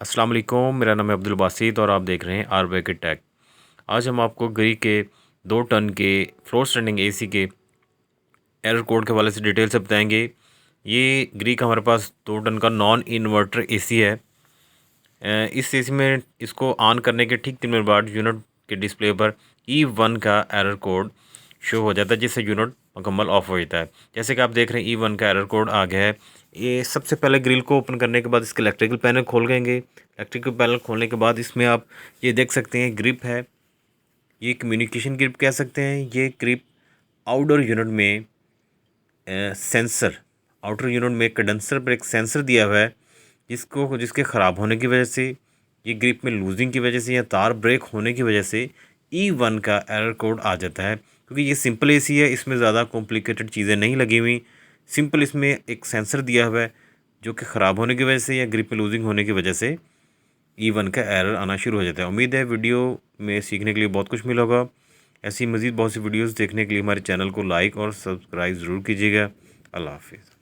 अस्सलाम वालेकुम, मेरा नाम है अब्दुल बासित और आप देख रहे हैं आर टेक। आज हम आपको गरी के 2 टन के फ्लोर स्टैंडिंग एसी के एरर कोड के हवाले से डिटेल से बताएंगे। ये गरी का हमारे पास 2 टन का नॉन इन्वर्टर एसी है। इस एसी में इसको ऑन करने के ठीक 3 मिनट बाद यूनिट के डिस्प्ले पर E1 का एरर कोड शो हो जाता है, जिससे यूनिट मुकम्मल ऑफ हो जाता है। जैसे कि आप देख रहे हैं E1 का एरर कोड आ गया है। ये सबसे पहले ग्रिल को ओपन करने के बाद इसके इलेक्ट्रिकल पैनल खोल देंगे। इलेक्ट्रिकल पैनल खोलने के बाद इसमें आप ये देख सकते हैं ग्रिप है, ये कम्युनिकेशन ग्रिप कह सकते हैं। ये ग्रिप आउटडोर यूनिट में सेंसर, आउटर यूनिट में कंडेंसर पर एक सेंसर दिया हुआ है, जिसके ख़राब होने की वजह से, ये ग्रिप में लूजिंग की वजह से या तार ब्रेक होने की वजह से E1 का एरर कोड आ जाता है। क्योंकि ये सिंपल एसी है, इसमें ज़्यादा कॉम्प्लिकेटेड चीज़ें नहीं लगी हुई। सिंपल इसमें एक सेंसर दिया हुआ है जो कि ख़राब होने की वजह से या ग्रिप में लूजिंग होने की वजह से E1 का एरर आना शुरू हो जाता है। उम्मीद है वीडियो में सीखने के लिए बहुत कुछ मिला होगा। ऐसी मज़ीद बहुत सी वीडियोस देखने के लिए हमारे चैनल को लाइक और सब्सक्राइब ज़रूर कीजिएगा। अल्लाह हाफिज़।